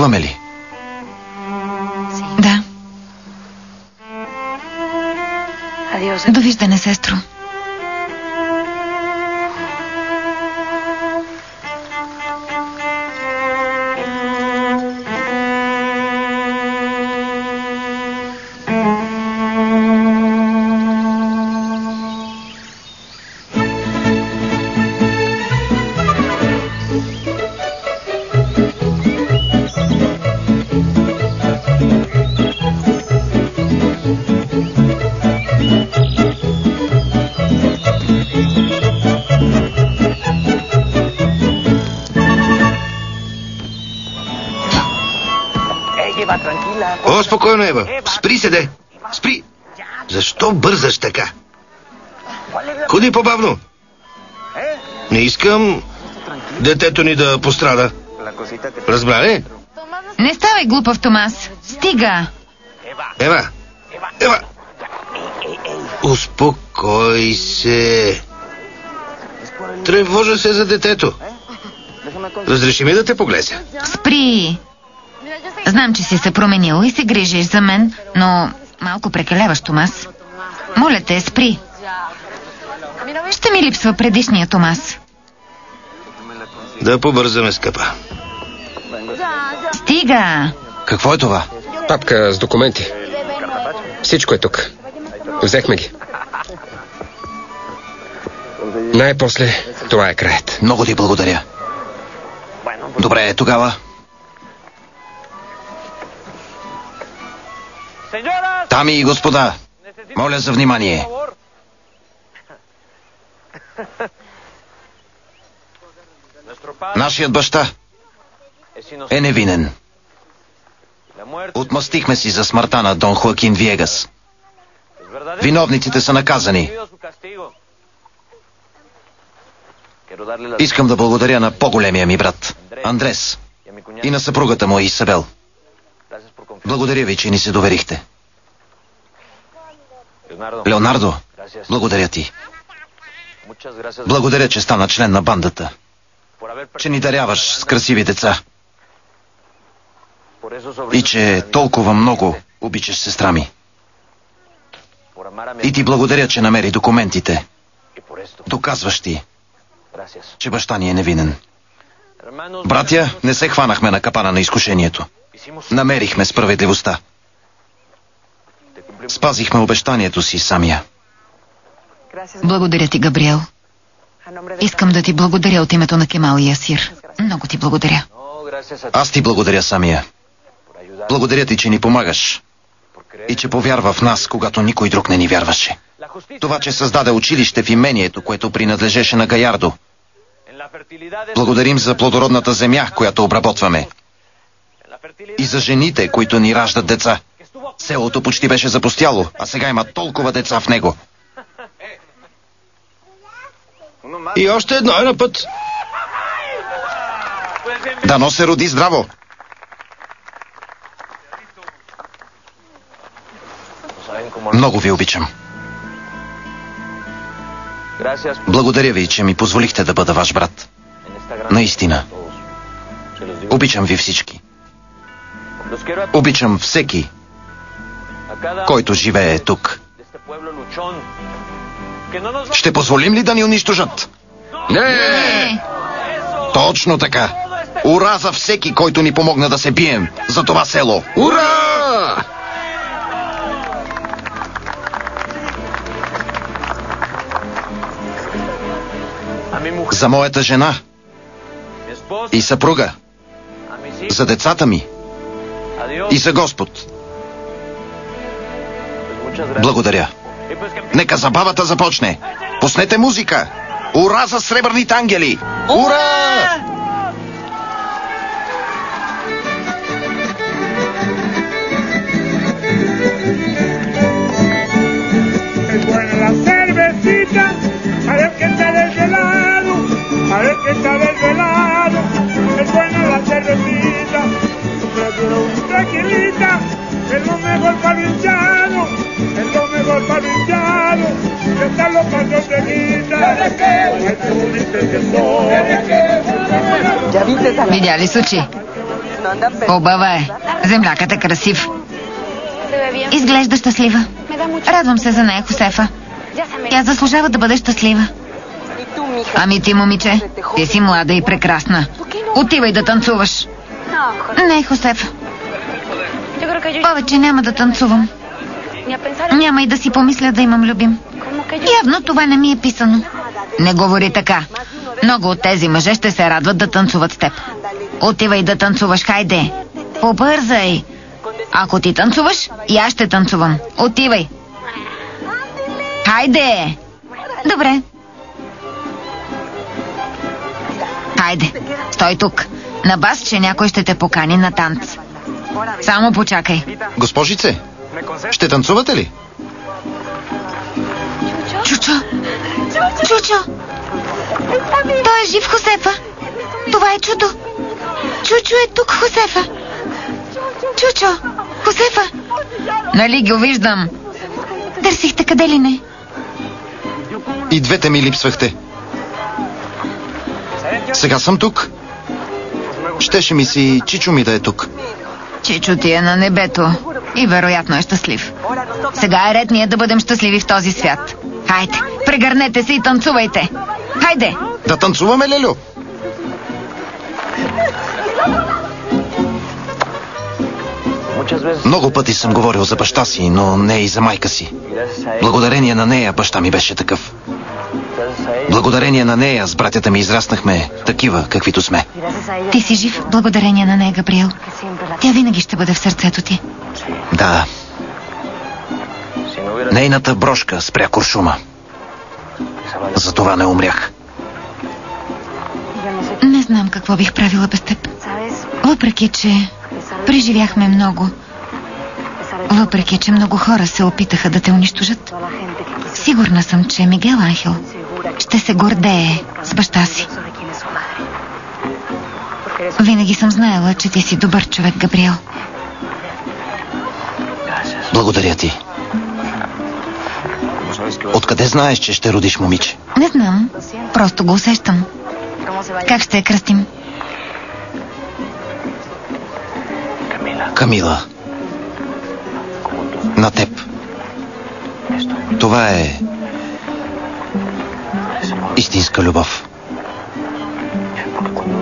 Тръгваме ли? Да. Довиждане, сестро. О, спокойно, Ева. Спри се, де. Спри. Защо бързаш така? Ходи по-бавно. Не искам детето ни да пострада. Разбра ли? Не ставай глупав, Томас. Стига. Ева. Ева. Успокой се. Тревожа се за детето. Разреши ми да те погледя. Спри. Знам, че си се променил и се грижиш за мен, но малко прекаляваш, Томас. Моля те, спри. Ще ми липсва предишния Томас. Да побързаме, скъпа. Стига. Какво е това? Папка с документи. Всичко е тук. Взехме ги. Най-после това е краят. Много ти благодаря. Добре, тогава. Дами и господа, моля за внимание. Нашият баща е невинен. Отмъстихме си за смъртта на Дон Хоакин Виегас. Виновниците са наказани. Искам да благодаря на по-големия ми брат, Андрес, и на съпругата му, Исабел. Благодаря ви, че ни се доверихте. Леонардо, благодаря ти. Благодаря, че стана член на бандата. Че ни даряваш с красиви деца. И че толкова много обичаш сестра ми. И ти благодаря, че намери документите, доказващи, че баща ни е невинен. Братя, не се хванахме на капана на изкушението. Намерихме справедливостта. Спазихме обещанието си, Самия. Благодаря ти, Габриел. Искам да ти благодаря от името на Кемал и Асир. Много ти благодаря. Аз ти благодаря, Самия. Благодаря ти, че ни помагаш. И че повярва в нас, когато никой друг не ни вярваше. Това, че създаде училище в имението, което принадлежеше на Гаярдо. Благодарим за плодородната земя, която обработваме. И за жените, които ни раждат деца. Селото почти беше запустяло, а сега има толкова деца в него. И още едно е на път. Дано се роди здраво. Много ви обичам. Благодаря ви, че ми позволихте да бъда ваш брат. Наистина. Обичам ви всички. Обичам всеки, който живее тук. Ще позволим ли да ни унищожат? Не! Точно така. Ура за всеки, който ни помогна да се бием за това село. Ура! За моята жена и съпруга, за децата ми и за Господ. Благодаря. Нека забавата започне. Пуснете музика. Ура за сребърните ангели! Ура! Es lo mejor para el hinchado, es lo mejor para el hinchado, que están los pasos de guita. Видя ли, Сучи? Хубава е. Землякът е красив. Изглежда щастлива. Радвам се за нея, Хосефа. Тя заслужава да бъде щастлива. Ами ти, момиче, ти си млада и прекрасна. Отивай да танцуваш. Не, Хосефа. Повече няма да танцувам. Няма и да си помисля да имам любим. Явно това не ми е писано. Не говори така. Много от тези мъже ще се радват да танцуват с теб. Отивай да танцуваш, хайде. Побързай. Ако ти танцуваш, и аз ще танцувам. Отивай. Хайде. Добре. Хайде, стой тук. На бас, че някой ще те покани на танц. Само почакай. Госпожице, ще танцувате ли? Чучо! Чучо! Той е жив, Хосефа! Това е чудо! Чучо е тук, Хосефа! Чучо! Хосефа! Нали го виждам? Търсихте къде ли не? И двете ми липсвахте. Сега съм тук. Щеше ми си Чичо ми да е тук. Чичо ти е на небето и вероятно е щастлив. Сега е ред ние да бъдем щастливи в този свят. Хайде, прегърнете се и танцувайте. Хайде! Да танцуваме, Лелю? Много пъти съм говорил за баща си, но не и за майка си. Благодарение на нея баща ми беше такъв. Благодарение на нея с братята ми израснахме такива, каквито сме. Ти си жив благодарение на нея, Габриел. Тя винаги ще бъде в сърцето ти. Да. Нейната брошка спря куршума. Затова не умрях. Не знам какво бих правила без теб. Въпреки, че преживяхме много. Въпреки, че много хора се опитаха да те унищожат. Сигурна съм, че Мигел Анхел ще се гордее с баща си. Винаги съм знаела, че ти си добър човек, Габриел. Благодаря ти. Откъде знаеш, че ще родиш момиче? Не знам. Просто го усещам. Как ще я кръстим? Камила. На теб. Това е истинска любов.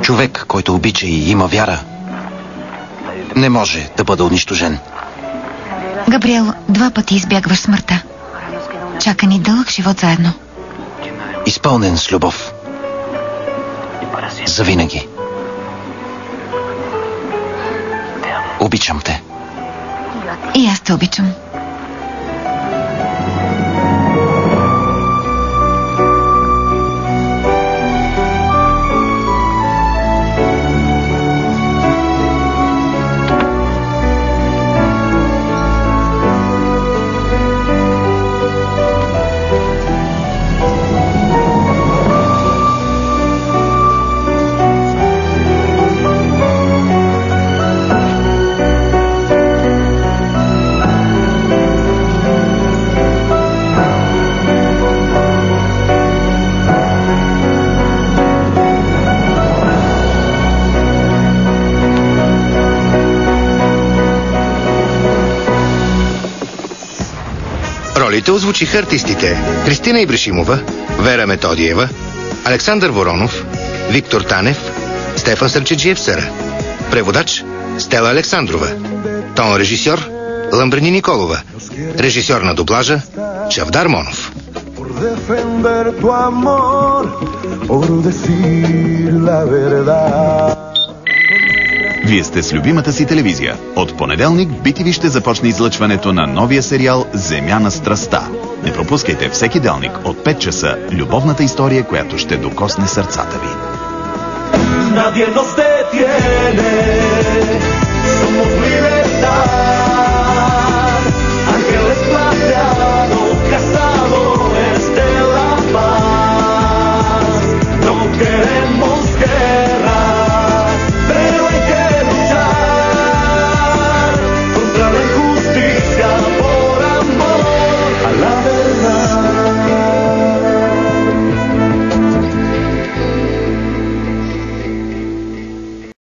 Човек, който обича и има вяра, не може да бъде унищожен. Габриел, 2 пъти избягваш смъртта. Чака ни дълъг живот заедно. Изпълнен с любов. Завинаги. Обичам те. И аз те обичам. Ролите озвучиха артистите Христина Ибришимова, Вера Методиева, Александър Воронов, Виктор Танев, Стефан Сърчеджиев-Съра. Преводач Стела Александрова. Тон режисьор Ламбрини Николова. Режисьор на дублажа Чавдар Монов. Вие сте с любимата си телевизия. От понеделник BTV ще започне излъчването на новия сериал «Земя на страста». Не пропускайте всеки делник от 5 часа любовната история, която ще докосне сърцата ви.